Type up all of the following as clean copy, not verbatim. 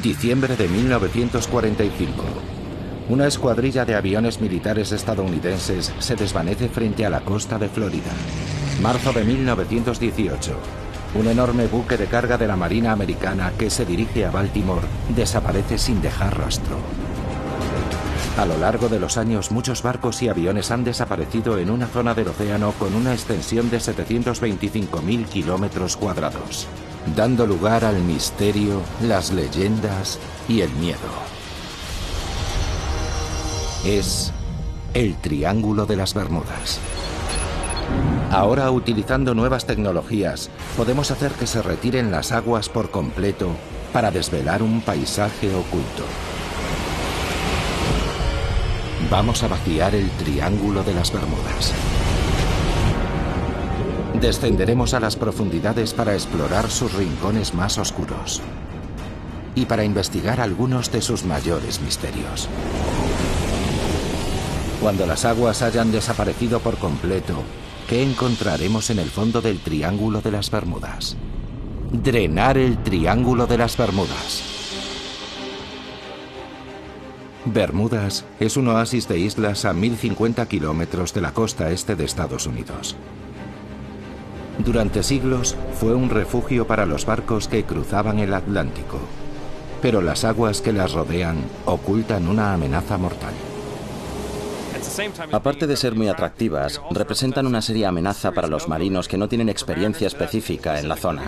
Diciembre de 1945. Una escuadrilla de aviones militares estadounidenses se desvanece frente a la costa de Florida. Marzo de 1918. Un enorme buque de carga de la Marina Americana que se dirige a Baltimore desaparece sin dejar rastro. A lo largo de los años, muchos barcos y aviones han desaparecido en una zona del océano con una extensión de 725.000 kilómetros cuadrados, dando lugar al misterio, las leyendas y el miedo. Es el Triángulo de las Bermudas. Ahora, utilizando nuevas tecnologías, podemos hacer que se retiren las aguas por completo para desvelar un paisaje oculto. Vamos a vaciar el Triángulo de las Bermudas. Descenderemos a las profundidades para explorar sus rincones más oscuros y para investigar algunos de sus mayores misterios. Cuando las aguas hayan desaparecido por completo, ¿qué encontraremos en el fondo del Triángulo de las Bermudas? Drenar el Triángulo de las Bermudas. Bermudas es un oasis de islas a 1050 kilómetros de la costa este de Estados Unidos. Durante siglos fue un refugio para los barcos que cruzaban el Atlántico, pero las aguas que las rodean ocultan una amenaza mortal. Aparte de ser muy atractivas, representan una seria amenaza para los marinos que no tienen experiencia específica en la zona.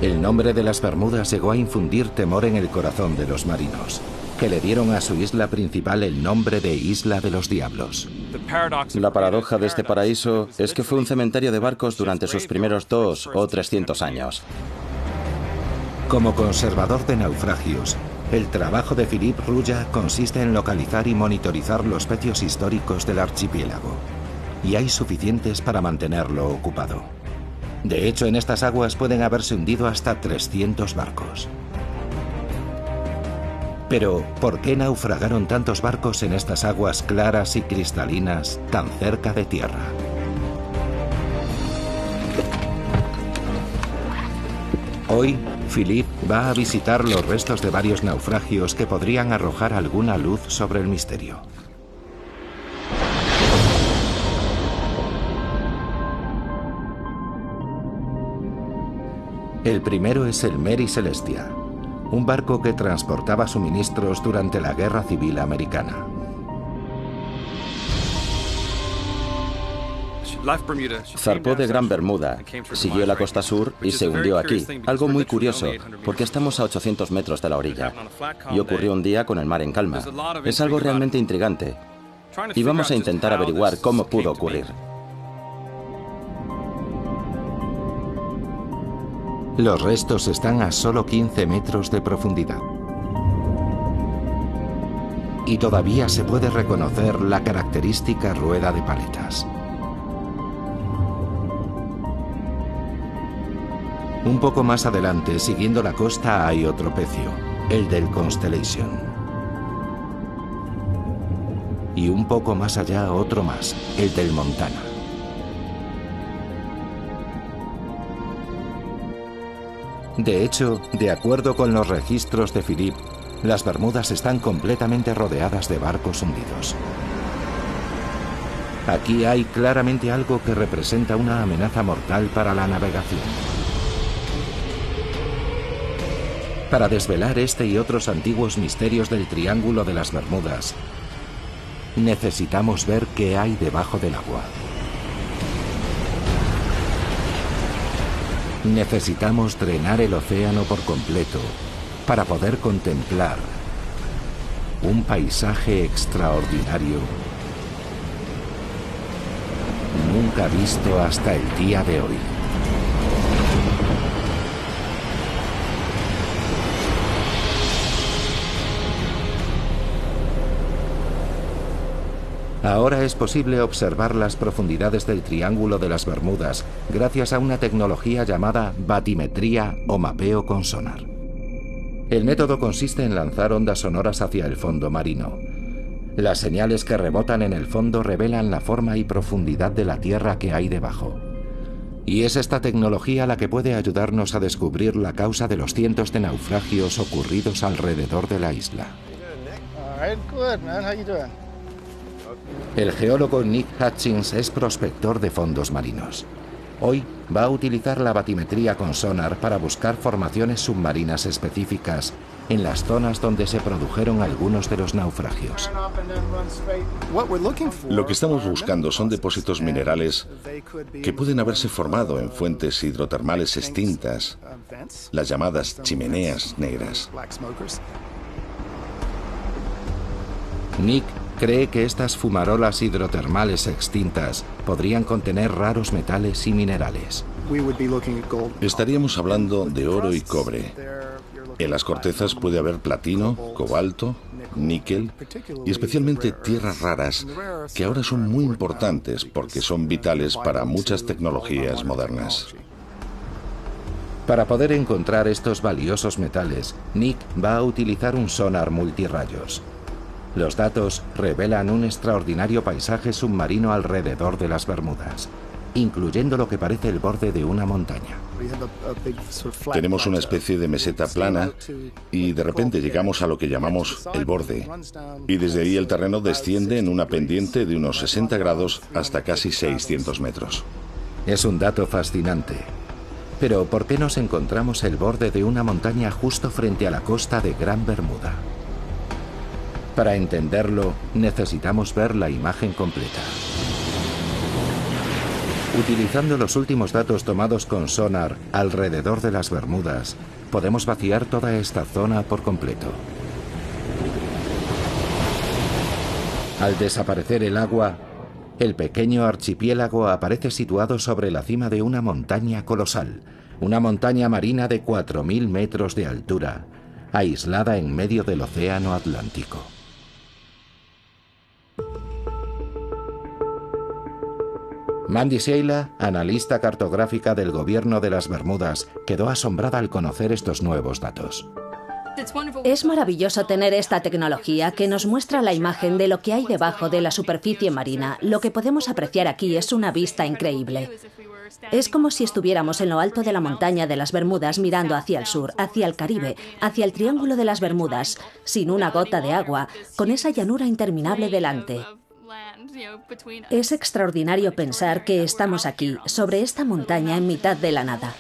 El nombre de las Bermudas llegó a infundir temor en el corazón de los marinos, que le dieron a su isla principal el nombre de Isla de los Diablos. La paradoja de este paraíso es que fue un cementerio de barcos durante sus primeros 200 o 300 años. Como conservador de naufragios, el trabajo de Philippe Rouillat consiste en localizar y monitorizar los pecios históricos del archipiélago, y hay suficientes para mantenerlo ocupado. De hecho, en estas aguas pueden haberse hundido hasta 300 barcos. Pero, ¿por qué naufragaron tantos barcos en estas aguas claras y cristalinas tan cerca de tierra? Hoy, Philippe va a visitar los restos de varios naufragios que podrían arrojar alguna luz sobre el misterio. El primero es el Mary Celestia, un barco que transportaba suministros durante la Guerra Civil Americana. Zarpó de Gran Bermuda, siguió la costa sur y se hundió aquí. Algo muy curioso, porque estamos a 800 metros de la orilla. Y ocurrió un día con el mar en calma. Es algo realmente intrigante. Y vamos a intentar averiguar cómo pudo ocurrir. Los restos están a solo 15 metros de profundidad. Y todavía se puede reconocer la característica rueda de paletas. Un poco más adelante, siguiendo la costa, hay otro pecio, el del Constellation. Y un poco más allá otro más, el del Montana. De hecho, de acuerdo con los registros de Philippe, las Bermudas están completamente rodeadas de barcos hundidos. Aquí hay claramente algo que representa una amenaza mortal para la navegación. Para desvelar este y otros antiguos misterios del Triángulo de las Bermudas, necesitamos ver qué hay debajo del agua. Necesitamos drenar el océano por completo para poder contemplar un paisaje extraordinario nunca visto hasta el día de hoy. Ahora es posible observar las profundidades del Triángulo de las Bermudas gracias a una tecnología llamada batimetría o mapeo con sonar. El método consiste en lanzar ondas sonoras hacia el fondo marino. Las señales que rebotan en el fondo revelan la forma y profundidad de la tierra que hay debajo. Y es esta tecnología la que puede ayudarnos a descubrir la causa de los cientos de naufragios ocurridos alrededor de la isla. El geólogo Nick Hutchins es prospector de fondos marinos. Hoy va a utilizar la batimetría con sonar para buscar formaciones submarinas específicas en las zonas donde se produjeron algunos de los naufragios. Lo que estamos buscando son depósitos minerales que pueden haberse formado en fuentes hidrotermales extintas, las llamadas chimeneas negras. Nick cree que estas fumarolas hidrotermales extintas podrían contener raros metales y minerales. Estaríamos hablando de oro y cobre. En las cortezas puede haber platino, cobalto, níquel y especialmente tierras raras que ahora son muy importantes porque son vitales para muchas tecnologías modernas. Para poder encontrar estos valiosos metales, Nick va a utilizar un sonar multirrayos. Los datos revelan un extraordinario paisaje submarino alrededor de las Bermudas, incluyendo lo que parece el borde de una montaña. Tenemos una especie de meseta plana y de repente llegamos a lo que llamamos el borde. Y desde ahí el terreno desciende en una pendiente de unos 60 grados hasta casi 600 metros. Es un dato fascinante. Pero ¿por qué nos encontramos el borde de una montaña justo frente a la costa de Gran Bermuda? Para entenderlo, necesitamos ver la imagen completa. Utilizando los últimos datos tomados con sonar alrededor de las Bermudas, podemos vaciar toda esta zona por completo. Al desaparecer el agua, el pequeño archipiélago aparece situado sobre la cima de una montaña colosal, una montaña marina de 4.000 metros de altura, aislada en medio del Océano Atlántico. Mandy Sheila, analista cartográfica del gobierno de las Bermudas, quedó asombrada al conocer estos nuevos datos. Es maravilloso tener esta tecnología que nos muestra la imagen de lo que hay debajo de la superficie marina. Lo que podemos apreciar aquí es una vista increíble. Es como si estuviéramos en lo alto de la montaña de las Bermudas mirando hacia el sur, hacia el Caribe, hacia el Triángulo de las Bermudas, sin una gota de agua, con esa llanura interminable delante. Es extraordinario pensar que estamos aquí, sobre esta montaña en mitad de la nada.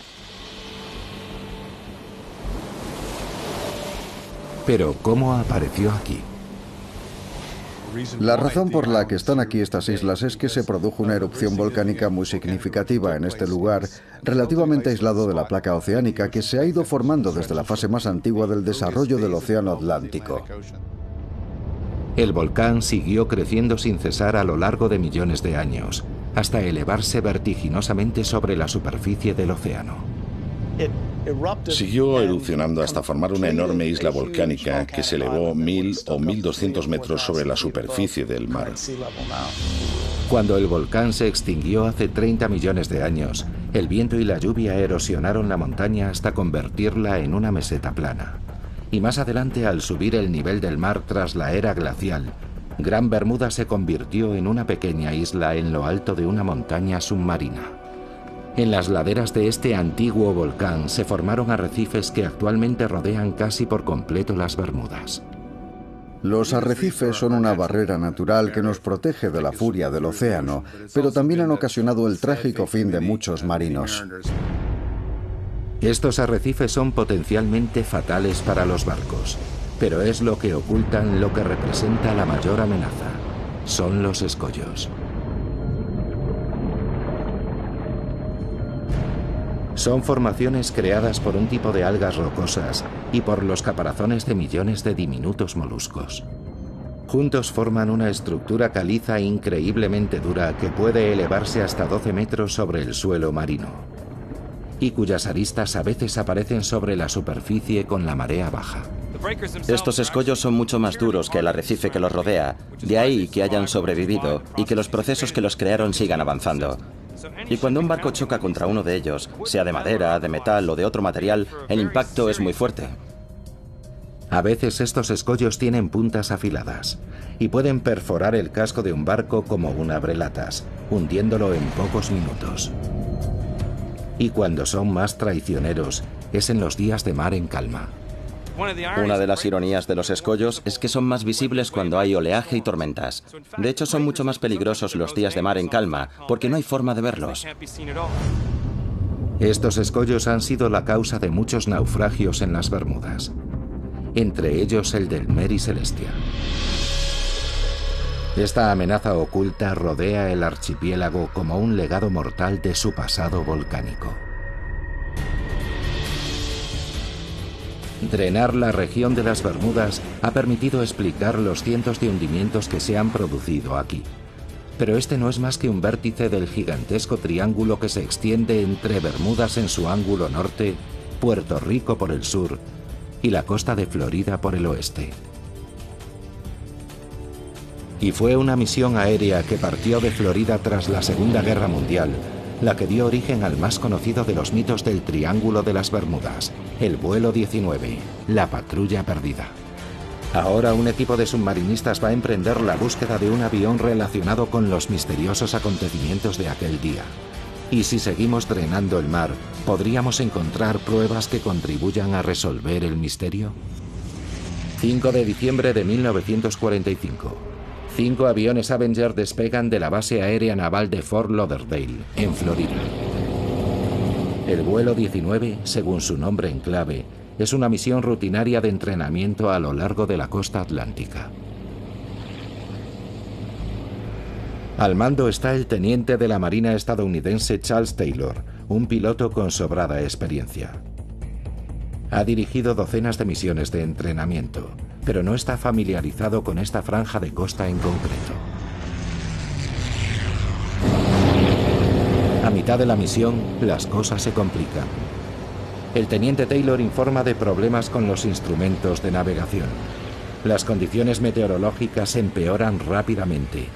Pero, ¿cómo apareció aquí? La razón por la que están aquí estas islas es que se produjo una erupción volcánica muy significativa en este lugar, relativamente aislado de la placa oceánica que se ha ido formando desde la fase más antigua del desarrollo del Océano Atlántico. El volcán siguió creciendo sin cesar a lo largo de millones de años, hasta elevarse vertiginosamente sobre la superficie del océano. Siguió erupcionando hasta formar una enorme isla volcánica que se elevó 1.000 o 1.200 metros sobre la superficie del mar. Cuando el volcán se extinguió hace 30 millones de años, el viento y la lluvia erosionaron la montaña hasta convertirla en una meseta plana. Y más adelante, al subir el nivel del mar tras la era glacial, Gran Bermuda se convirtió en una pequeña isla en lo alto de una montaña submarina. En las laderas de este antiguo volcán se formaron arrecifes que actualmente rodean casi por completo las Bermudas. Los arrecifes son una barrera natural que nos protege de la furia del océano, pero también han ocasionado el trágico fin de muchos marinos. Estos arrecifes son potencialmente fatales para los barcos, pero es lo que ocultan lo que representa la mayor amenaza. Son los escollos. Son formaciones creadas por un tipo de algas rocosas y por los caparazones de millones de diminutos moluscos. Juntos forman una estructura caliza increíblemente dura que puede elevarse hasta 12 metros sobre el suelo marino, y cuyas aristas a veces aparecen sobre la superficie con la marea baja. Estos escollos son mucho más duros que el arrecife que los rodea, de ahí que hayan sobrevivido y que los procesos que los crearon sigan avanzando. Y cuando un barco choca contra uno de ellos, sea de madera, de metal o de otro material, el impacto es muy fuerte. A veces estos escollos tienen puntas afiladas y pueden perforar el casco de un barco como un abrelatas, hundiéndolo en pocos minutos. Y cuando son más traicioneros es en los días de mar en calma. Una de las ironías de los escollos es que son más visibles cuando hay oleaje y tormentas. De hecho, son mucho más peligrosos los días de mar en calma, porque no hay forma de verlos. Estos escollos han sido la causa de muchos naufragios en las Bermudas, entre ellos el del Mary Celestia. Esta amenaza oculta rodea el archipiélago como un legado mortal de su pasado volcánico. Drenar la región de las Bermudas ha permitido explicar los cientos de hundimientos que se han producido aquí. Pero este no es más que un vértice del gigantesco triángulo que se extiende entre Bermudas en su ángulo norte, Puerto Rico por el sur y la costa de Florida por el oeste. Y fue una misión aérea que partió de Florida tras la Segunda Guerra Mundial la que dio origen al más conocido de los mitos del Triángulo de las Bermudas, el vuelo 19, la patrulla perdida. Ahora un equipo de submarinistas va a emprender la búsqueda de un avión relacionado con los misteriosos acontecimientos de aquel día. Y si seguimos drenando el mar, ¿podríamos encontrar pruebas que contribuyan a resolver el misterio? 5 de diciembre de 1945. 5 aviones Avenger despegan de la base aérea naval de Fort Lauderdale, en Florida. El vuelo 19, según su nombre en clave, es una misión rutinaria de entrenamiento a lo largo de la costa atlántica. Al mando está el teniente de la Marina estadounidense Charles Taylor, un piloto con sobrada experiencia. Ha dirigido docenas de misiones de entrenamiento, pero no está familiarizado con esta franja de costa en concreto. A mitad de la misión, las cosas se complican. El teniente Taylor informa de problemas con los instrumentos de navegación. Las condiciones meteorológicas empeoran rápidamente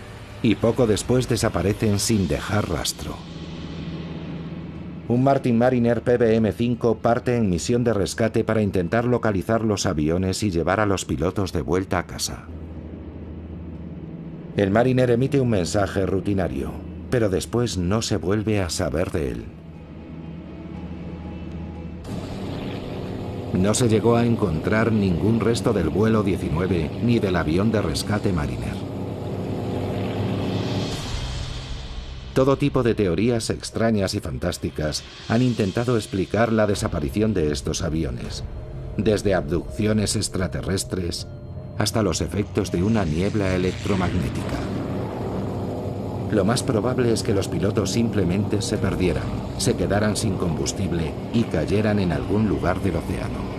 y poco después desaparecen sin dejar rastro. Un Martin Mariner PBM-5 parte en misión de rescate para intentar localizar los aviones y llevar a los pilotos de vuelta a casa. El Mariner emite un mensaje rutinario, pero después no se vuelve a saber de él. No se llegó a encontrar ningún resto del vuelo 19 ni del avión de rescate Mariner. Todo tipo de teorías extrañas y fantásticas han intentado explicar la desaparición de estos aviones, desde abducciones extraterrestres hasta los efectos de una niebla electromagnética. Lo más probable es que los pilotos simplemente se perdieran, se quedaran sin combustible y cayeran en algún lugar del océano.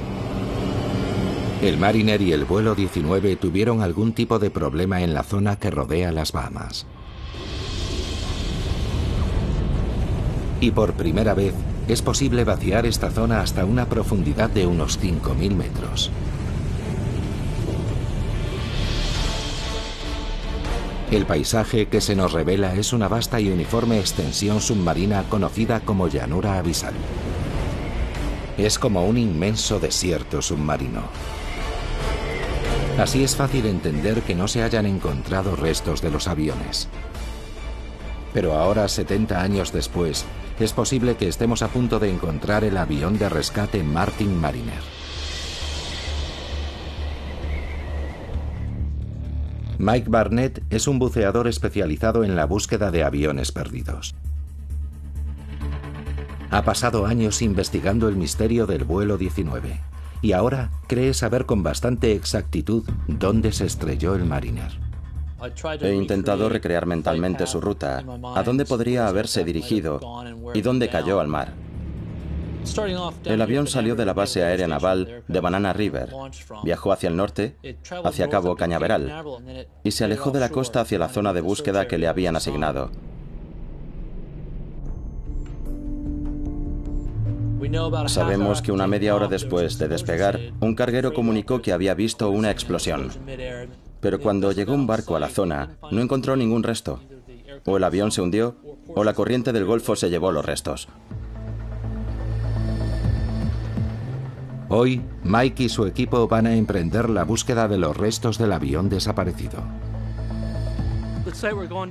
El Mariner y el vuelo 19 tuvieron algún tipo de problema en la zona que rodea las Bahamas. Y por primera vez es posible vaciar esta zona hasta una profundidad de unos 5.000 metros. El paisaje que se nos revela es una vasta y uniforme extensión submarina conocida como llanura abisal. Es como un inmenso desierto submarino. Así es fácil entender que no se hayan encontrado restos de los aviones. Pero ahora, 70 años después, es posible que estemos a punto de encontrar el avión de rescate Martin Mariner. Mike Barnett es un buceador especializado en la búsqueda de aviones perdidos. Ha pasado años investigando el misterio del vuelo 19 y ahora cree saber con bastante exactitud dónde se estrelló el Mariner. He intentado recrear mentalmente su ruta, a dónde podría haberse dirigido y dónde cayó al mar. El avión salió de la base aérea naval de Banana River, viajó hacia el norte, hacia Cabo Cañaveral, y se alejó de la costa hacia la zona de búsqueda que le habían asignado. Sabemos que una media hora después de despegar, un carguero comunicó que había visto una explosión. Pero cuando llegó un barco a la zona, no encontró ningún resto. O el avión se hundió, o la corriente del Golfo se llevó los restos. Hoy, Mike y su equipo van a emprender la búsqueda de los restos del avión desaparecido.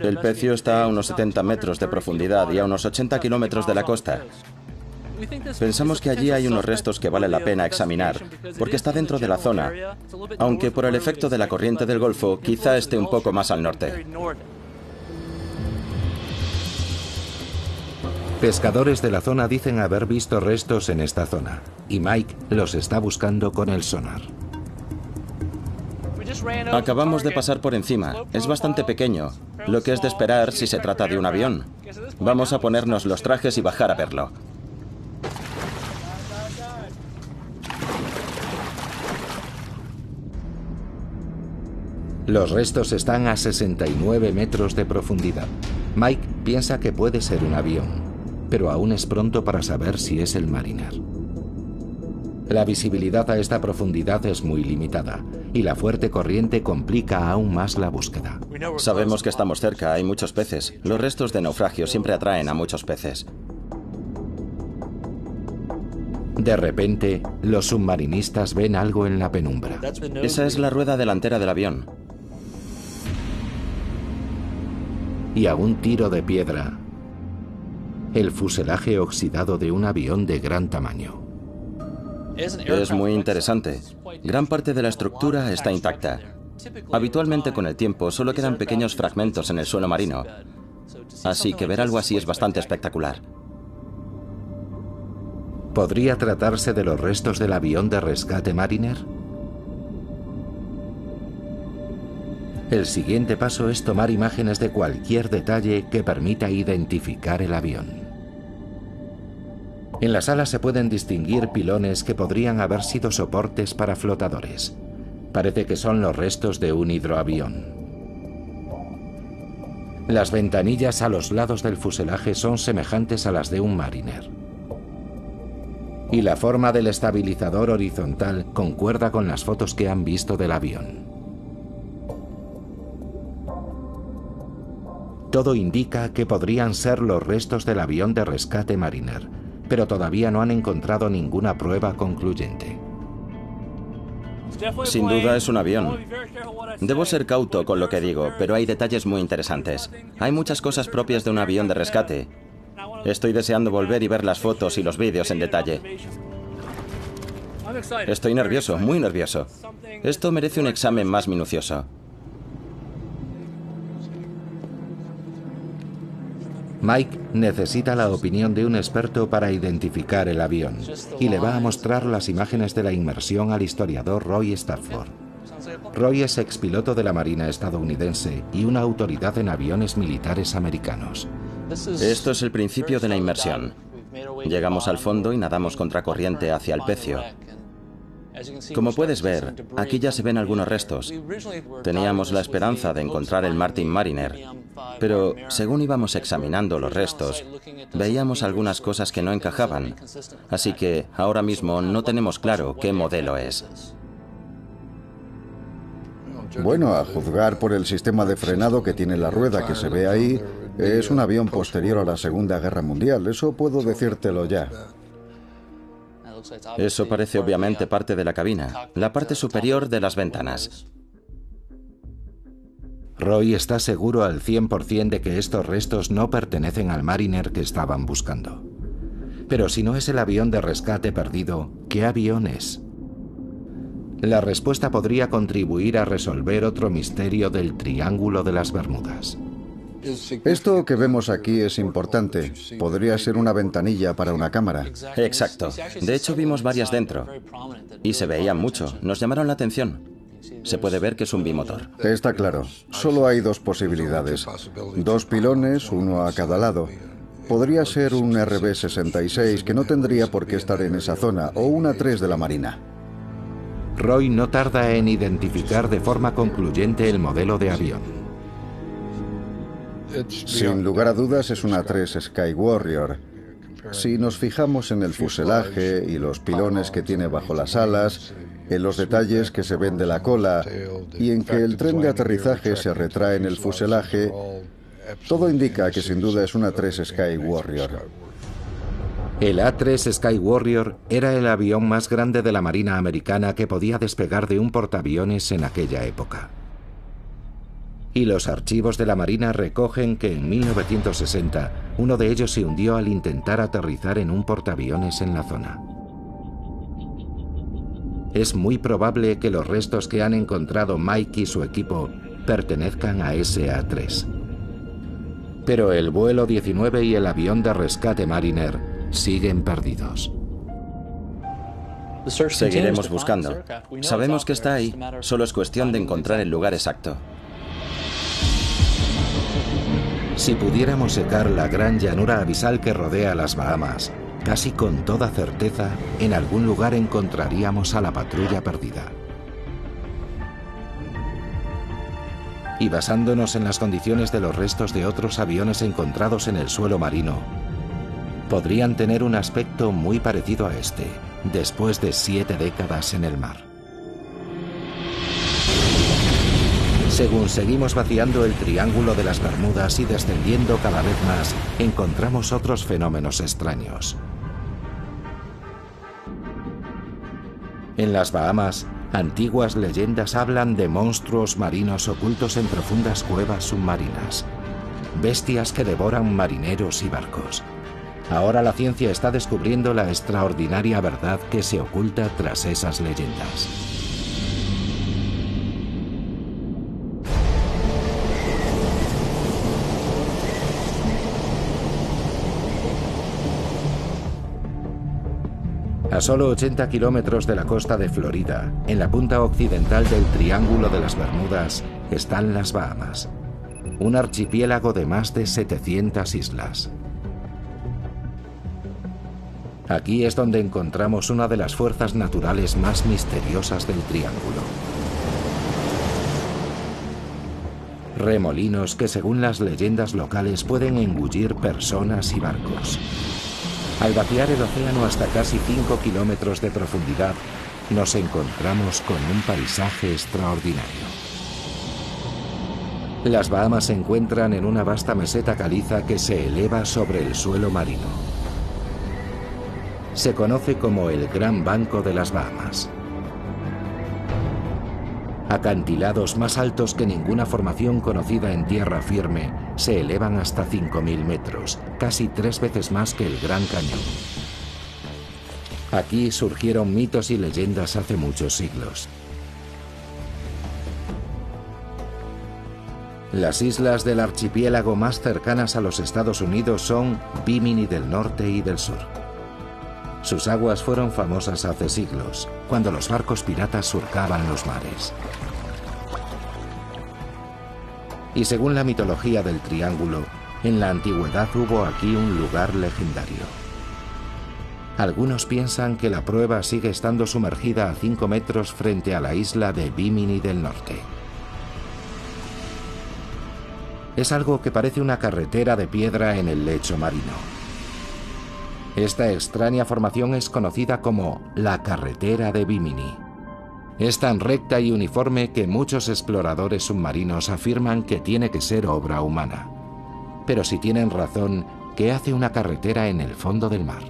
El pecio está a unos 70 metros de profundidad y a unos 80 kilómetros de la costa. Pensamos que allí hay unos restos que vale la pena examinar, porque está dentro de la zona, aunque por el efecto de la corriente del Golfo quizá esté un poco más al norte. Pescadores de la zona dicen haber visto restos en esta zona, y Mike los está buscando con el sonar. Acabamos de pasar por encima. Es bastante pequeño, lo que es de esperar si se trata de un avión. Vamos a ponernos los trajes y bajar a verlo. Los restos están a 69 metros de profundidad. Mike piensa que puede ser un avión, pero aún es pronto para saber si es el Mariner. La visibilidad a esta profundidad es muy limitada, y la fuerte corriente complica aún más la búsqueda. Sabemos que estamos cerca, hay muchos peces. Los restos de naufragio siempre atraen a muchos peces. De repente, los submarinistas ven algo en la penumbra. Esa es la rueda delantera del avión. Y a un tiro de piedra, el fuselaje oxidado de un avión de gran tamaño. Es muy interesante. Gran parte de la estructura está intacta. Habitualmente con el tiempo solo quedan pequeños fragmentos en el suelo marino. Así que ver algo así es bastante espectacular. ¿Podría tratarse de los restos del avión de rescate Mariner? El siguiente paso es tomar imágenes de cualquier detalle que permita identificar el avión. En la sala se pueden distinguir pilones que podrían haber sido soportes para flotadores. Parece que son los restos de un hidroavión. Las ventanillas a los lados del fuselaje son semejantes a las de un Mariner. Y la forma del estabilizador horizontal concuerda con las fotos que han visto del avión. Todo indica que podrían ser los restos del avión de rescate Mariner, pero todavía no han encontrado ninguna prueba concluyente. Sin duda es un avión. Debo ser cauto con lo que digo, pero hay detalles muy interesantes. Hay muchas cosas propias de un avión de rescate. Estoy deseando volver y ver las fotos y los vídeos en detalle. Estoy nervioso, muy nervioso. Esto merece un examen más minucioso. Mike necesita la opinión de un experto para identificar el avión y le va a mostrar las imágenes de la inmersión al historiador Roy Stafford. Roy es expiloto de la Marina estadounidense y una autoridad en aviones militares americanos. Esto es el principio de la inmersión. Llegamos al fondo y nadamos contracorriente hacia el pecio. Como puedes ver, aquí ya se ven algunos restos. Teníamos la esperanza de encontrar el Martin Mariner, pero según íbamos examinando los restos, veíamos algunas cosas que no encajaban. Así que ahora mismo no tenemos claro qué modelo es. Bueno, a juzgar por el sistema de frenado que tiene la rueda que se ve ahí, es un avión posterior a la Segunda Guerra Mundial. Eso puedo decírtelo ya. Eso parece obviamente parte de la cabina, la parte superior de las ventanas. Roy está seguro al 100% de que estos restos no pertenecen al Mariner que estaban buscando. Pero si no es el avión de rescate perdido, ¿qué avión es? La respuesta podría contribuir a resolver otro misterio del Triángulo de las Bermudas. Esto que vemos aquí es importante. Podría ser una ventanilla para una cámara. Exacto. De hecho, vimos varias dentro. Y se veían mucho. Nos llamaron la atención. Se puede ver que es un bimotor. Está claro. Solo hay dos posibilidades. Dos pilones, uno a cada lado. Podría ser un RB-66 que no tendría por qué estar en esa zona, o un A-3 de la Marina. Roy no tarda en identificar de forma concluyente el modelo de avión. Sin lugar a dudas es una A-3 Sky Warrior. Si nos fijamos en el fuselaje y los pilones que tiene bajo las alas, en los detalles que se ven de la cola y en que el tren de aterrizaje se retrae en el fuselaje, todo indica que sin duda es una A-3 Sky Warrior. El A-3 Sky Warrior era el avión más grande de la Marina americana que podía despegar de un portaaviones en aquella época. Y los archivos de la Marina recogen que en 1960 uno de ellos se hundió al intentar aterrizar en un portaaviones en la zona. Es muy probable que los restos que han encontrado Mike y su equipo pertenezcan a SA-3. Pero el vuelo 19 y el avión de rescate Mariner siguen perdidos. Seguiremos buscando. Sabemos que está ahí, solo es cuestión de encontrar el lugar exacto. Si pudiéramos secar la gran llanura abisal que rodea las Bahamas, casi con toda certeza, en algún lugar encontraríamos a la patrulla perdida. Y basándonos en las condiciones de los restos de otros aviones encontrados en el suelo marino, podrían tener un aspecto muy parecido a este, después de 7 décadas en el mar. Según seguimos vaciando el Triángulo de las Bermudas y descendiendo cada vez más, encontramos otros fenómenos extraños. En las Bahamas, antiguas leyendas hablan de monstruos marinos ocultos en profundas cuevas submarinas, bestias que devoran marineros y barcos. Ahora la ciencia está descubriendo la extraordinaria verdad que se oculta tras esas leyendas. A solo 80 kilómetros de la costa de Florida, en la punta occidental del Triángulo de las Bermudas, están las Bahamas, un archipiélago de más de 700 islas. Aquí es donde encontramos una de las fuerzas naturales más misteriosas del Triángulo. Remolinos que, según las leyendas locales, pueden engullir personas y barcos. Al vaciar el océano hasta casi 5 kilómetros de profundidad, nos encontramos con un paisaje extraordinario. Las Bahamas se encuentran en una vasta meseta caliza que se eleva sobre el suelo marino. Se conoce como el Gran Banco de las Bahamas. Acantilados más altos que ninguna formación conocida en tierra firme se elevan hasta 5.000 metros, casi 3 veces más que el Gran Cañón. Aquí surgieron mitos y leyendas hace muchos siglos. Las islas del archipiélago más cercanas a los Estados Unidos son Bimini del norte y del sur. Sus aguas fueron famosas hace siglos, cuando los barcos piratas surcaban los mares. Y según la mitología del Triángulo, en la antigüedad hubo aquí un lugar legendario. Algunos piensan que la prueba sigue estando sumergida a 5 metros frente a la isla de Bimini del norte. Es algo que parece una carretera de piedra en el lecho marino. Esta extraña formación es conocida como la carretera de Bimini. Es tan recta y uniforme que muchos exploradores submarinos afirman que tiene que ser obra humana. Pero si tienen razón, ¿qué hace una carretera en el fondo del mar?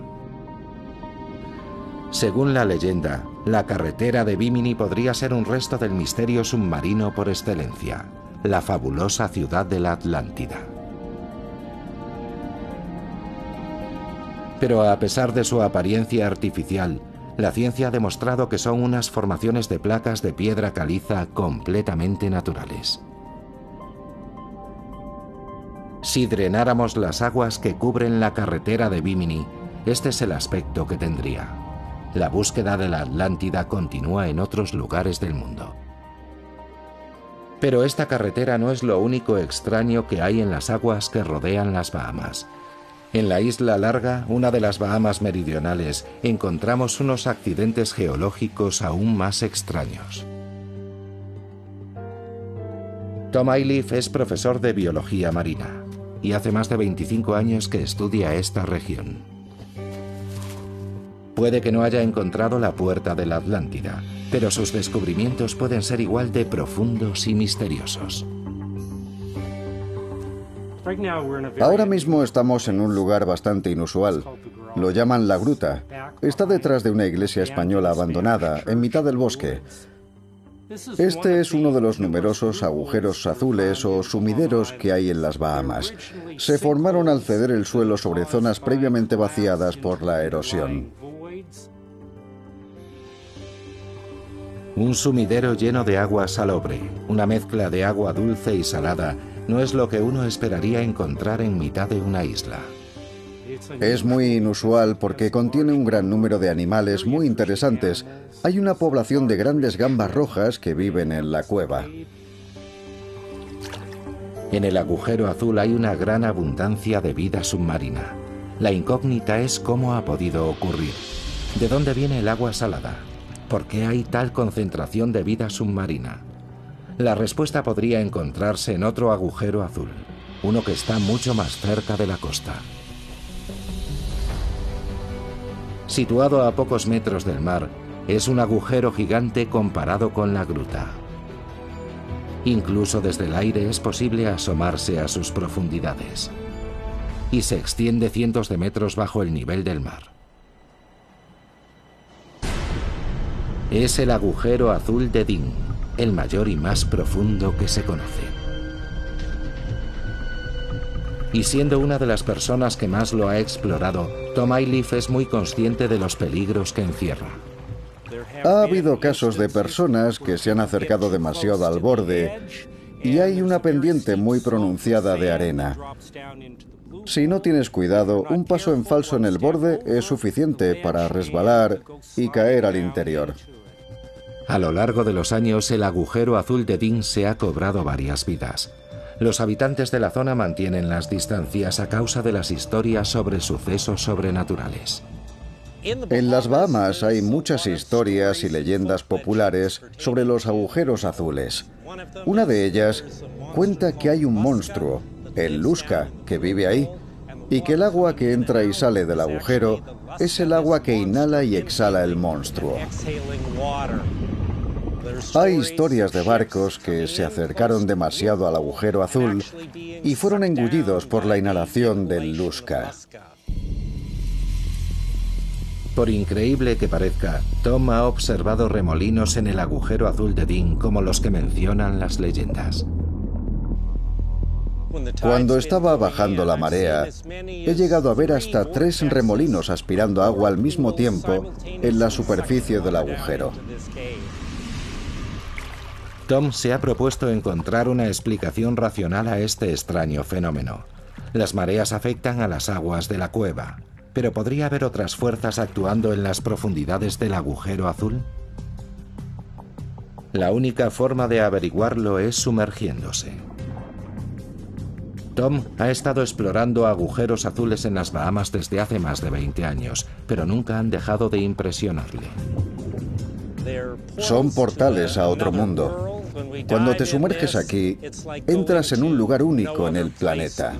Según la leyenda, la carretera de Bimini podría ser un resto del misterio submarino por excelencia, la fabulosa ciudad de la Atlántida. Pero a pesar de su apariencia artificial, la ciencia ha demostrado que son unas formaciones de placas de piedra caliza completamente naturales. Si drenáramos las aguas que cubren la carretera de Bimini, este es el aspecto que tendría. La búsqueda de la Atlántida continúa en otros lugares del mundo. Pero esta carretera no es lo único extraño que hay en las aguas que rodean las Bahamas. En la Isla Larga, una de las Bahamas meridionales, encontramos unos accidentes geológicos aún más extraños. Tom Ayliffe es profesor de biología marina y hace más de 25 años que estudia esta región. Puede que no haya encontrado la puerta de la Atlántida, pero sus descubrimientos pueden ser igual de profundos y misteriosos. Ahora mismo estamos en un lugar bastante inusual. Lo llaman La Gruta. Está detrás de una iglesia española abandonada, en mitad del bosque. Este es uno de los numerosos agujeros azules o sumideros que hay en las Bahamas. Se formaron al ceder el suelo sobre zonas previamente vaciadas por la erosión. Un sumidero lleno de agua salobre, una mezcla de agua dulce y salada, no es lo que uno esperaría encontrar en mitad de una isla. Es muy inusual porque contiene un gran número de animales muy interesantes. Hay una población de grandes gambas rojas que viven en la cueva. En el agujero azul hay una gran abundancia de vida submarina. La incógnita es cómo ha podido ocurrir. ¿De dónde viene el agua salada? ¿Por qué hay tal concentración de vida submarina? La respuesta podría encontrarse en otro agujero azul, uno que está mucho más cerca de la costa. Situado a pocos metros del mar, es un agujero gigante comparado con la gruta. Incluso desde el aire es posible asomarse a sus profundidades. Y se extiende cientos de metros bajo el nivel del mar. Es el agujero azul de Dean, el mayor y más profundo que se conoce. Y siendo una de las personas que más lo ha explorado, Tom Ayliff es muy consciente de los peligros que encierra. Ha habido casos de personas que se han acercado demasiado al borde y hay una pendiente muy pronunciada de arena. Si no tienes cuidado, un paso en falso en el borde es suficiente para resbalar y caer al interior. A lo largo de los años, el agujero azul de Dean se ha cobrado varias vidas. Los habitantes de la zona mantienen las distancias a causa de las historias sobre sucesos sobrenaturales. En las Bahamas hay muchas historias y leyendas populares sobre los agujeros azules. Una de ellas cuenta que hay un monstruo, el Lusca, que vive ahí, y que el agua que entra y sale del agujero es el agua que inhala y exhala el monstruo. Hay historias de barcos que se acercaron demasiado al agujero azul y fueron engullidos por la inhalación del Lusca. Por increíble que parezca, Tom ha observado remolinos en el agujero azul de Dean como los que mencionan las leyendas. Cuando estaba bajando la marea, he llegado a ver hasta 3 remolinos aspirando agua al mismo tiempo en la superficie del agujero. Tom se ha propuesto encontrar una explicación racional a este extraño fenómeno. Las mareas afectan a las aguas de la cueva, pero ¿podría haber otras fuerzas actuando en las profundidades del agujero azul? La única forma de averiguarlo es sumergiéndose. Tom ha estado explorando agujeros azules en las Bahamas desde hace más de 20 años, pero nunca han dejado de impresionarle. Son portales a otro mundo. Cuando te sumerges aquí, entras en un lugar único en el planeta.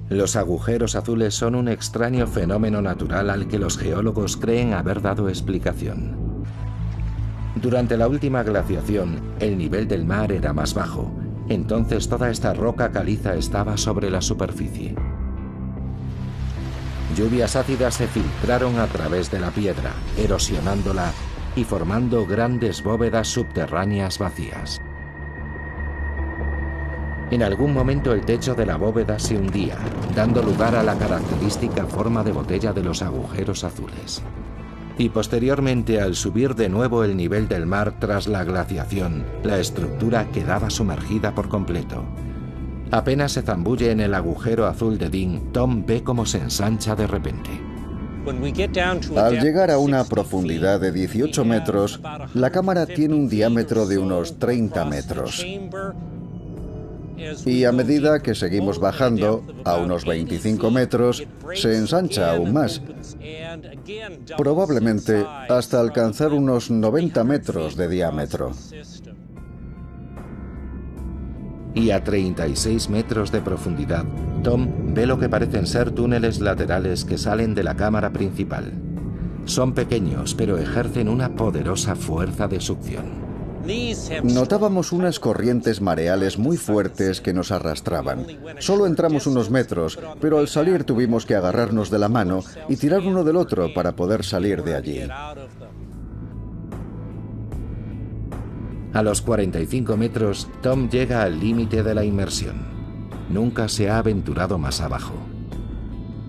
Los agujeros azules son un extraño fenómeno natural al que los geólogos creen haber dado explicación. Durante la última glaciación, el nivel del mar era más bajo. Entonces toda esta roca caliza estaba sobre la superficie. Lluvias ácidas se filtraron a través de la piedra, erosionándola y formando grandes bóvedas subterráneas vacías. En algún momento el techo de la bóveda se hundía, dando lugar a la característica forma de botella de los agujeros azules. Y posteriormente, al subir de nuevo el nivel del mar tras la glaciación, la estructura quedaba sumergida por completo. Apenas se zambulle en el agujero azul de Dean, Tom ve cómo se ensancha de repente. Al llegar a una profundidad de 18 metros, la cámara tiene un diámetro de unos 30 metros. Y a medida que seguimos bajando, a unos 25 metros, se ensancha aún más, probablemente hasta alcanzar unos 90 metros de diámetro. Y a 36 metros de profundidad, Tom ve lo que parecen ser túneles laterales que salen de la cámara principal. Son pequeños, pero ejercen una poderosa fuerza de succión. Notábamos unas corrientes mareales muy fuertes que nos arrastraban. Solo entramos unos metros, pero al salir tuvimos que agarrarnos de la mano y tirar uno del otro para poder salir de allí. A los 45 metros, Tom llega al límite de la inmersión. Nunca se ha aventurado más abajo.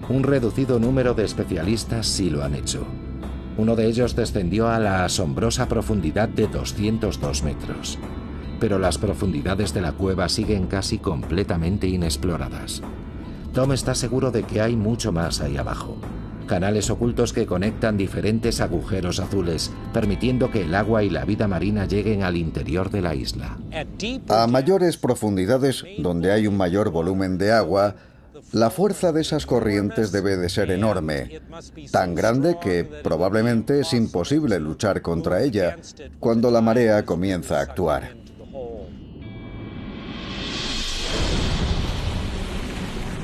Un reducido número de especialistas sí lo han hecho. Uno de ellos descendió a la asombrosa profundidad de 202 metros. Pero las profundidades de la cueva siguen casi completamente inexploradas. Tom está seguro de que hay mucho más ahí abajo. Canales ocultos que conectan diferentes agujeros azules, permitiendo que el agua y la vida marina lleguen al interior de la isla. A mayores profundidades, donde hay un mayor volumen de agua, la fuerza de esas corrientes debe de ser enorme, tan grande que probablemente es imposible luchar contra ella cuando la marea comienza a actuar.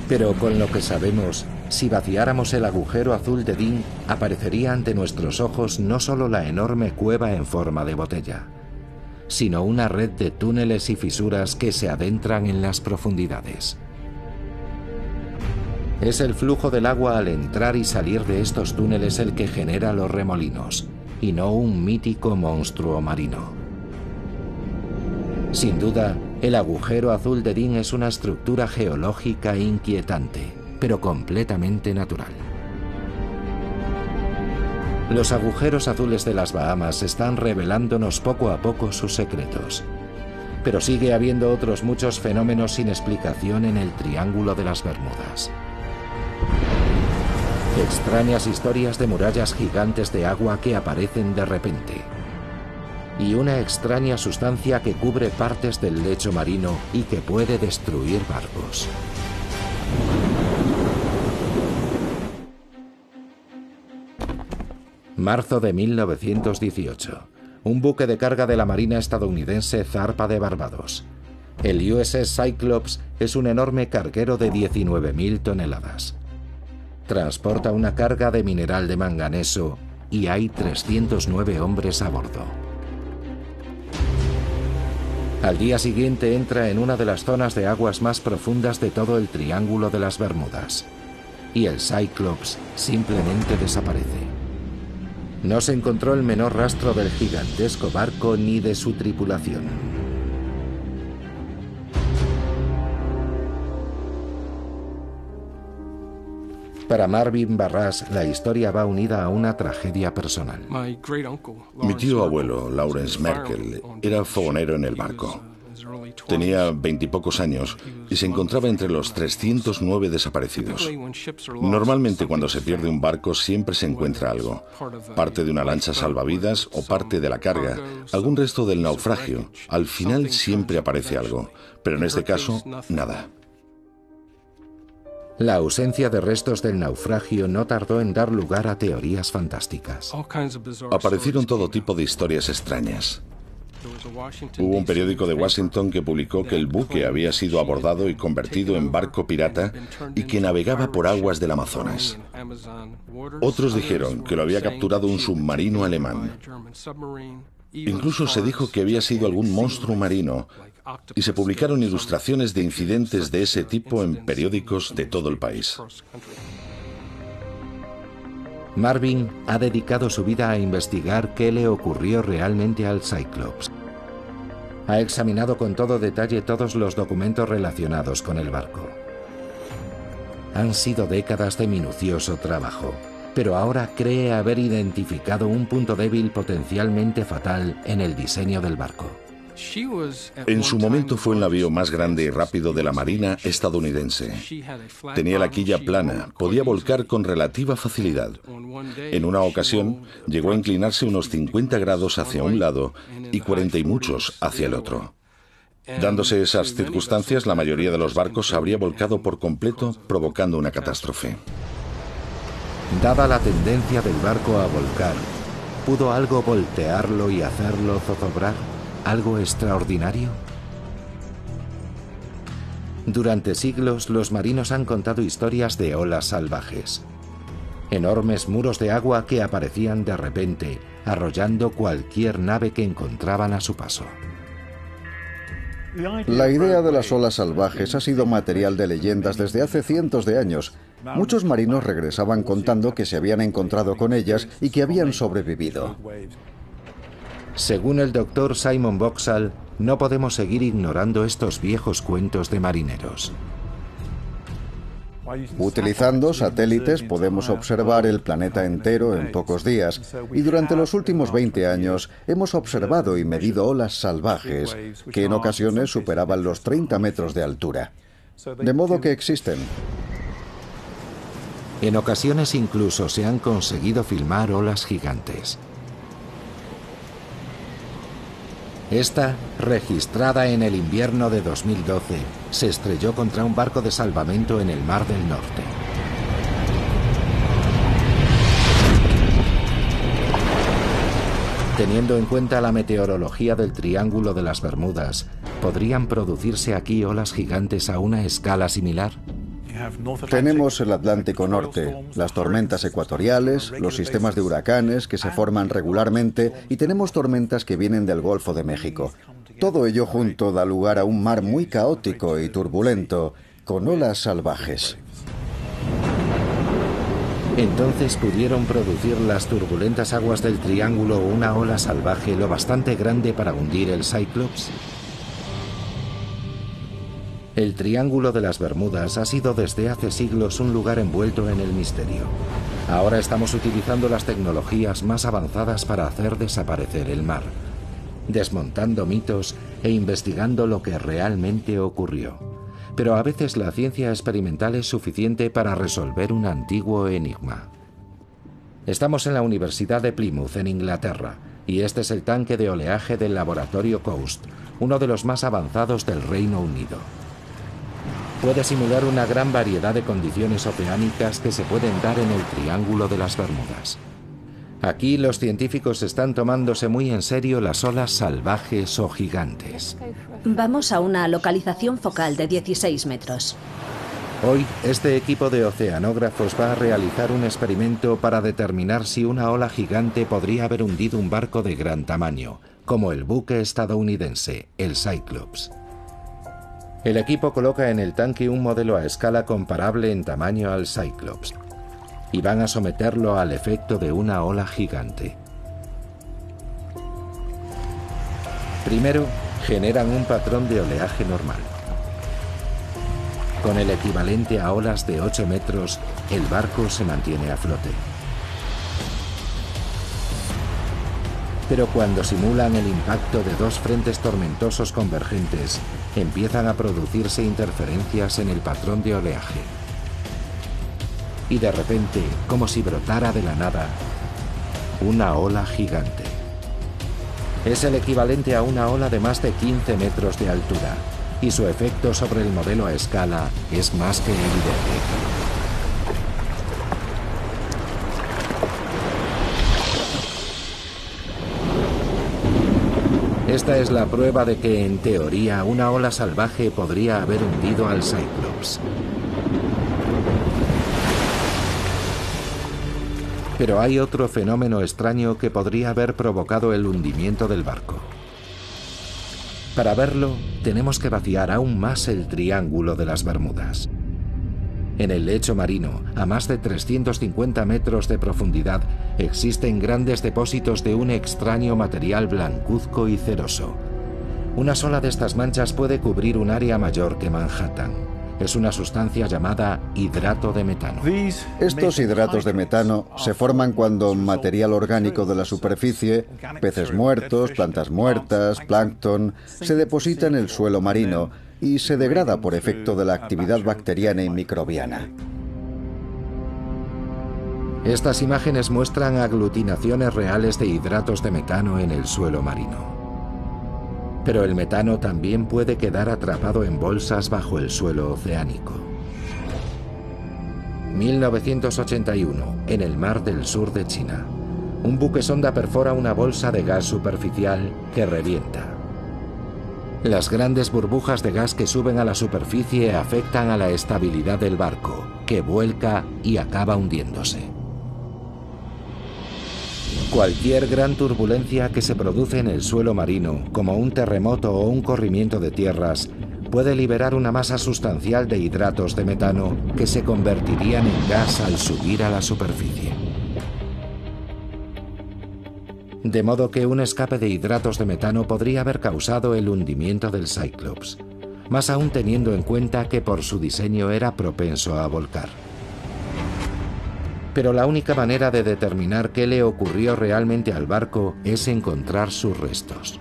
Pero con lo que sabemos, si vaciáramos el agujero azul de Dean, aparecería ante nuestros ojos no solo la enorme cueva en forma de botella, sino una red de túneles y fisuras que se adentran en las profundidades. Es el flujo del agua al entrar y salir de estos túneles el que genera los remolinos, y no un mítico monstruo marino. Sin duda, el agujero azul de Dean es una estructura geológica inquietante, pero completamente natural. Los agujeros azules de las Bahamas están revelándonos poco a poco sus secretos. Pero sigue habiendo otros muchos fenómenos sin explicación en el Triángulo de las Bermudas. Extrañas historias de murallas gigantes de agua que aparecen de repente. Y una extraña sustancia que cubre partes del lecho marino y que puede destruir barcos. Marzo de 1918. Un buque de carga de la Marina estadounidense zarpa de Barbados. El USS Cyclops es un enorme carguero de 19.000 toneladas. Transporta una carga de mineral de manganeso y hay 309 hombres a bordo. Al día siguiente entra en una de las zonas de aguas más profundas de todo el Triángulo de las Bermudas. Y el Cyclops simplemente desaparece. No se encontró el menor rastro del gigantesco barco ni de su tripulación. Para Marvin Barras, la historia va unida a una tragedia personal. Mi tío abuelo, Lawrence Merkel, era fogonero en el barco. Tenía 20 y pocos años y se encontraba entre los 309 desaparecidos. Normalmente cuando se pierde un barco siempre se encuentra algo. Parte de una lancha salvavidas o parte de la carga, algún resto del naufragio. Al final siempre aparece algo, pero en este caso, nada. La ausencia de restos del naufragio no tardó en dar lugar a teorías fantásticas. Aparecieron todo tipo de historias extrañas. Hubo un periódico de Washington que publicó que el buque había sido abordado y convertido en barco pirata y que navegaba por aguas del Amazonas. Otros dijeron que lo había capturado un submarino alemán. Incluso se dijo que había sido algún monstruo marino y se publicaron ilustraciones de incidentes de ese tipo en periódicos de todo el país. Marvin ha dedicado su vida a investigar qué le ocurrió realmente al Cyclops. Ha examinado con todo detalle todos los documentos relacionados con el barco. Han sido décadas de minucioso trabajo, pero ahora cree haber identificado un punto débil potencialmente fatal en el diseño del barco. En su momento fue el navío más grande y rápido de la Marina estadounidense. Tenía la quilla plana, podía volcar con relativa facilidad. En una ocasión llegó a inclinarse unos 50 grados hacia un lado y 40 y muchos hacia el otro. Dándose esas circunstancias, la mayoría de los barcos habría volcado por completo, provocando una catástrofe. Dada la tendencia del barco a volcar, ¿pudo algo voltearlo y hacerlo zozobrar? ¿Algo extraordinario? Durante siglos, los marinos han contado historias de olas salvajes. Enormes muros de agua que aparecían de repente, arrollando cualquier nave que encontraban a su paso. La idea de las olas salvajes ha sido material de leyendas desde hace cientos de años. Muchos marinos regresaban contando que se habían encontrado con ellas y que habían sobrevivido. Según el doctor Simon Boxall, no podemos seguir ignorando estos viejos cuentos de marineros. Utilizando satélites podemos observar el planeta entero en pocos días, y durante los últimos 20 años hemos observado y medido olas salvajes que en ocasiones superaban los 30 metros de altura. De modo que existen. En ocasiones incluso se han conseguido filmar olas gigantes. Esta, registrada en el invierno de 2012, se estrelló contra un barco de salvamento en el Mar del Norte. Teniendo en cuenta la meteorología del Triángulo de las Bermudas, ¿podrían producirse aquí olas gigantes a una escala similar? Tenemos el Atlántico Norte, las tormentas ecuatoriales, los sistemas de huracanes que se forman regularmente y tenemos tormentas que vienen del Golfo de México. Todo ello junto da lugar a un mar muy caótico y turbulento, con olas salvajes. Entonces pudieron producir las turbulentas aguas del Triángulo una ola salvaje lo bastante grande para hundir el Cyclops. El Triángulo de las Bermudas ha sido desde hace siglos un lugar envuelto en el misterio. Ahora estamos utilizando las tecnologías más avanzadas para hacer desaparecer el mar, desmontando mitos e investigando lo que realmente ocurrió. Pero a veces la ciencia experimental es suficiente para resolver un antiguo enigma. Estamos en la Universidad de Plymouth, en Inglaterra, y este es el tanque de oleaje del laboratorio Coast, uno de los más avanzados del Reino Unido. Puede simular una gran variedad de condiciones oceánicas que se pueden dar en el Triángulo de las Bermudas. Aquí los científicos están tomándose muy en serio las olas salvajes o gigantes. Vamos a una localización focal de 16 metros. Hoy, este equipo de oceanógrafos va a realizar un experimento para determinar si una ola gigante podría haber hundido un barco de gran tamaño, como el buque estadounidense, el Cyclops. El equipo coloca en el tanque un modelo a escala comparable en tamaño al Cyclops y van a someterlo al efecto de una ola gigante. Primero, generan un patrón de oleaje normal. Con el equivalente a olas de 8 metros, el barco se mantiene a flote. Pero cuando simulan el impacto de dos frentes tormentosos convergentes, empiezan a producirse interferencias en el patrón de oleaje. Y de repente, como si brotara de la nada, una ola gigante. Es el equivalente a una ola de más de 15 metros de altura, y su efecto sobre el modelo a escala es más que evidente. Esta es la prueba de que, en teoría, una ola salvaje podría haber hundido al Cyclops. Pero hay otro fenómeno extraño que podría haber provocado el hundimiento del barco. Para verlo, tenemos que vaciar aún más el Triángulo de las Bermudas. En el lecho marino, a más de 350 metros de profundidad, existen grandes depósitos de un extraño material blancuzco y ceroso. Una sola de estas manchas puede cubrir un área mayor que Manhattan. Es una sustancia llamada hidrato de metano. Estos hidratos de metano se forman cuando material orgánico de la superficie, peces muertos, plantas muertas, plancton, se deposita en el suelo marino y se degrada por efecto de la actividad bacteriana y microbiana. Estas imágenes muestran aglutinaciones reales de hidratos de metano en el suelo marino. Pero el metano también puede quedar atrapado en bolsas bajo el suelo oceánico. 1981, en el mar del sur de China. Un buque sonda perfora una bolsa de gas superficial que revienta. Las grandes burbujas de gas que suben a la superficie afectan a la estabilidad del barco, que vuelca y acaba hundiéndose. Cualquier gran turbulencia que se produce en el suelo marino, como un terremoto o un corrimiento de tierras, puede liberar una masa sustancial de hidratos de metano que se convertirían en gas al subir a la superficie. De modo que un escape de hidratos de metano podría haber causado el hundimiento del Cyclops, más aún teniendo en cuenta que por su diseño era propenso a volcar. Pero la única manera de determinar qué le ocurrió realmente al barco es encontrar sus restos.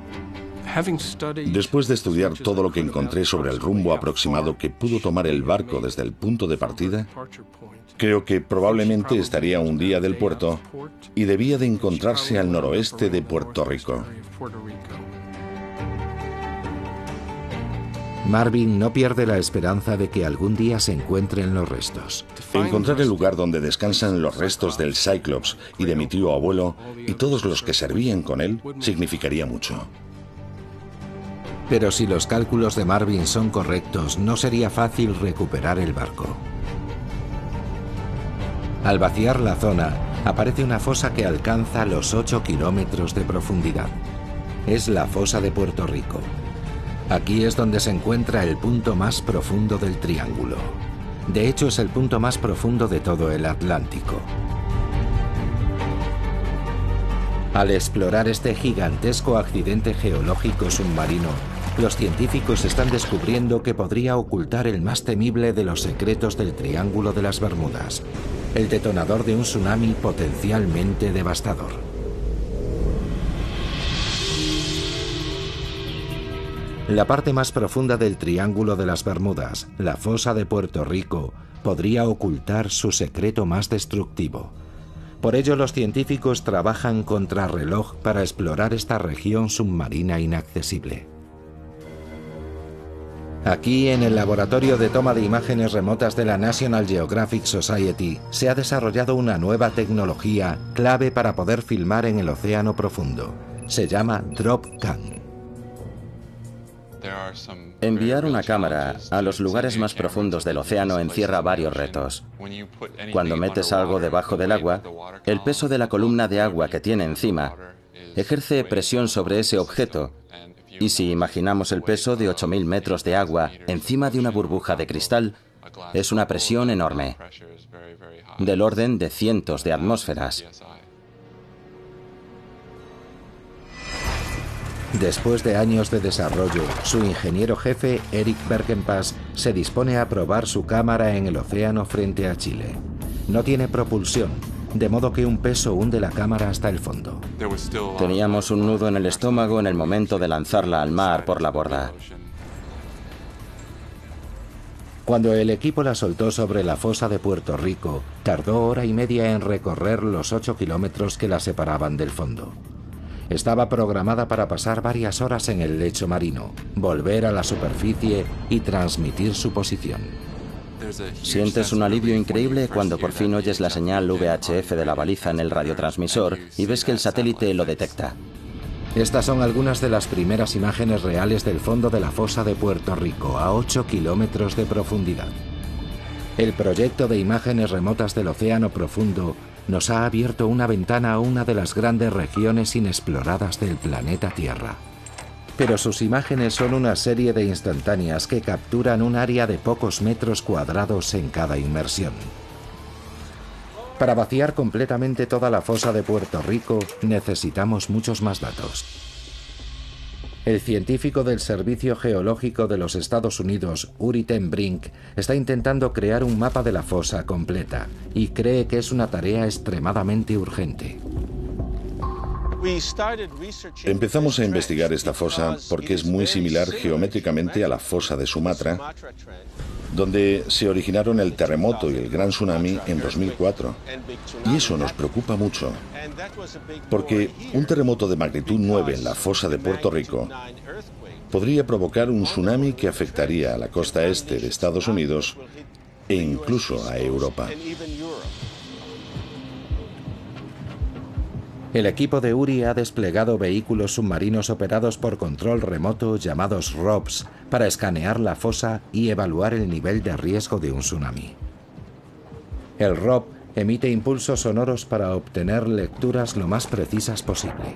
Después de estudiar todo lo que encontré sobre el rumbo aproximado que pudo tomar el barco desde el punto de partida, creo que probablemente estaría un día del puerto y debía de encontrarse al noroeste de Puerto Rico. Marvin no pierde la esperanza de que algún día se encuentren los restos. Encontrar el lugar donde descansan los restos del Cyclops y de mi tío abuelo y todos los que servían con él significaría mucho. Pero si los cálculos de Marvin son correctos, no sería fácil recuperar el barco. Al vaciar la zona, aparece una fosa que alcanza los 8 kilómetros de profundidad. Es la fosa de Puerto Rico. Aquí es donde se encuentra el punto más profundo del triángulo. De hecho, es el punto más profundo de todo el Atlántico. Al explorar este gigantesco accidente geológico submarino, los científicos están descubriendo que podría ocultar el más temible de los secretos del Triángulo de las Bermudas, el detonador de un tsunami potencialmente devastador. La parte más profunda del Triángulo de las Bermudas, la fosa de Puerto Rico, podría ocultar su secreto más destructivo. Por ello, los científicos trabajan contrarreloj para explorar esta región submarina inaccesible. Aquí, en el laboratorio de toma de imágenes remotas de la National Geographic Society, se ha desarrollado una nueva tecnología clave para poder filmar en el océano profundo. Se llama DropCam. Enviar una cámara a los lugares más profundos del océano encierra varios retos. Cuando metes algo debajo del agua, el peso de la columna de agua que tiene encima ejerce presión sobre ese objeto. Y si imaginamos el peso de 8.000 metros de agua encima de una burbuja de cristal, es una presión enorme, del orden de cientos de atmósferas. Después de años de desarrollo, su ingeniero jefe, Eric Berkenpass, se dispone a probar su cámara en el océano frente a Chile. No tiene propulsión, de modo que un peso hunde la cámara hasta el fondo. Teníamos un nudo en el estómago en el momento de lanzarla al mar por la borda. Cuando el equipo la soltó sobre la fosa de Puerto Rico, tardó 1 hora y media en recorrer los 8 kilómetros que la separaban del fondo. Estaba programada para pasar varias horas en el lecho marino, volver a la superficie y transmitir su posición. Sientes un alivio increíble cuando por fin oyes la señal VHF de la baliza en el radiotransmisor y ves que el satélite lo detecta. Estas son algunas de las primeras imágenes reales del fondo de la fosa de Puerto Rico, a 8 kilómetros de profundidad. El proyecto de imágenes remotas del océano profundo nos ha abierto una ventana a una de las grandes regiones inexploradas del planeta Tierra. Pero sus imágenes son una serie de instantáneas que capturan un área de pocos metros cuadrados en cada inmersión. Para vaciar completamente toda la fosa de Puerto Rico necesitamos muchos más datos. El científico del Servicio Geológico de los Estados Unidos, Uri ten Brink, está intentando crear un mapa de la fosa completa y cree que es una tarea extremadamente urgente. Empezamos a investigar esta fosa porque es muy similar geométricamente a la fosa de Sumatra, donde se originaron el terremoto y el gran tsunami en 2004. Y eso nos preocupa mucho, porque un terremoto de magnitud 9 en la fosa de Puerto Rico podría provocar un tsunami que afectaría a la costa este de Estados Unidos e incluso a Europa. El equipo de Uri ha desplegado vehículos submarinos operados por control remoto llamados ROVs para escanear la fosa y evaluar el nivel de riesgo de un tsunami. El ROV Emite impulsos sonoros para obtener lecturas lo más precisas posible.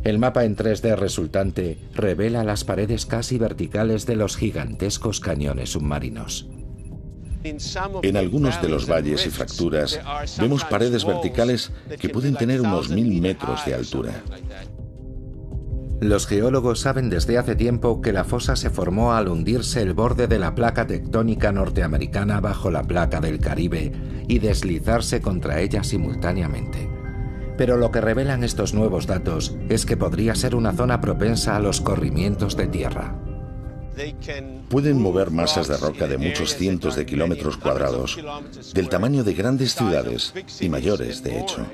El mapa en 3D resultante revela las paredes casi verticales de los gigantescos cañones submarinos. En algunos de los valles y fracturas vemos paredes verticales que pueden tener unos 1000 metros de altura. Los geólogos saben desde hace tiempo que la fosa se formó al hundirse el borde de la placa tectónica norteamericana bajo la placa del Caribe y deslizarse contra ella simultáneamente. Pero lo que revelan estos nuevos datos es que podría ser una zona propensa a los corrimientos de tierra. Pueden mover masas de roca de muchos cientos de kilómetros cuadrados, del tamaño de grandes ciudades y mayores, de hecho.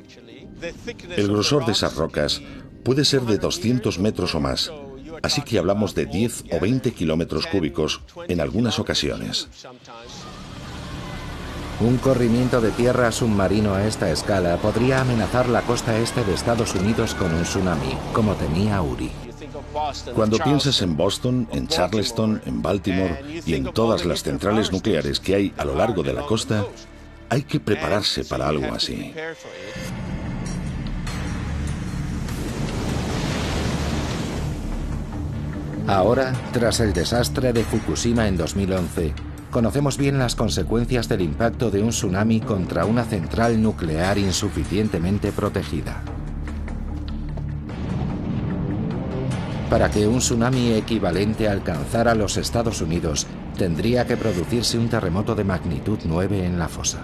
El grosor de esas rocas puede ser de 200 metros o más, así que hablamos de 10 o 20 kilómetros cúbicos en algunas ocasiones. Un corrimiento de tierra submarino a esta escala podría amenazar la costa este de Estados Unidos con un tsunami, como temía Uri. Cuando piensas en Boston, en Charleston, en Baltimore y en todas las centrales nucleares que hay a lo largo de la costa, hay que prepararse para algo así. Ahora, tras el desastre de Fukushima en 2011, conocemos bien las consecuencias del impacto de un tsunami contra una central nuclear insuficientemente protegida. Para que un tsunami equivalente alcanzara los Estados Unidos, tendría que producirse un terremoto de magnitud 9 en la fosa.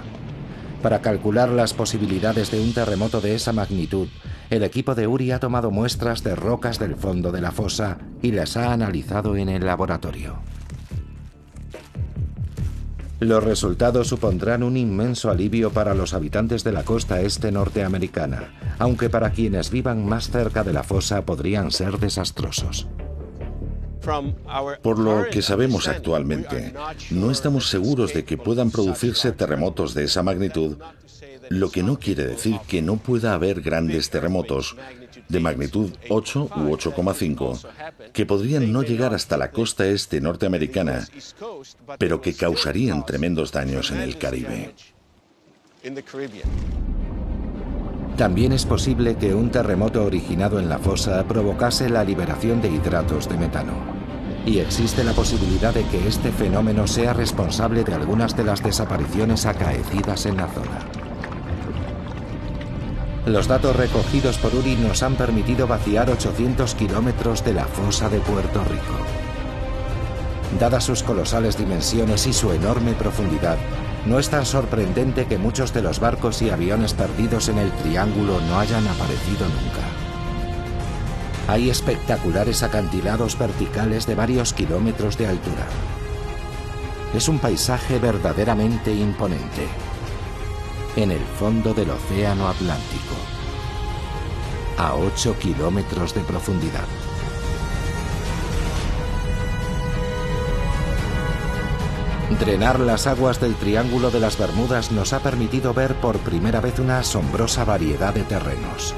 Para calcular las posibilidades de un terremoto de esa magnitud, el equipo de Uri ha tomado muestras de rocas del fondo de la fosa y las ha analizado en el laboratorio. Los resultados supondrán un inmenso alivio para los habitantes de la costa este norteamericana, aunque para quienes vivan más cerca de la fosa podrían ser desastrosos. Por lo que sabemos actualmente, no estamos seguros de que puedan producirse terremotos de esa magnitud, lo que no quiere decir que no pueda haber grandes terremotos de magnitud 8 u 8,5 que podrían no llegar hasta la costa este norteamericana, pero que causarían tremendos daños en el Caribe. También es posible que un terremoto originado en la fosa provocase la liberación de hidratos de metano. Y existe la posibilidad de que este fenómeno sea responsable de algunas de las desapariciones acaecidas en la zona. Los datos recogidos por Uri nos han permitido vaciar 800 kilómetros de la fosa de Puerto Rico. Dadas sus colosales dimensiones y su enorme profundidad, no es tan sorprendente que muchos de los barcos y aviones perdidos en el triángulo no hayan aparecido nunca. Hay espectaculares acantilados verticales de varios kilómetros de altura. Es un paisaje verdaderamente imponente. En el fondo del Océano Atlántico, a 8 kilómetros de profundidad. Drenar las aguas del Triángulo de las Bermudas nos ha permitido ver por primera vez una asombrosa variedad de terrenos.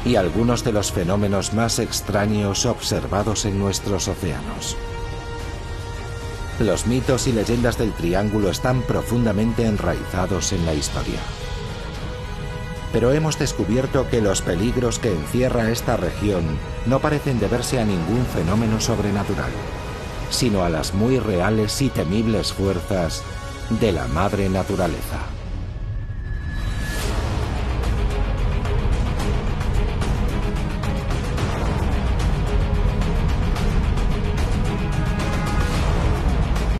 Y algunos de los fenómenos más extraños observados en nuestros océanos. Los mitos y leyendas del Triángulo están profundamente enraizados en la historia. Pero hemos descubierto que los peligros que encierra esta región no parecen deberse a ningún fenómeno sobrenatural, sino a las muy reales y temibles fuerzas de la madre naturaleza.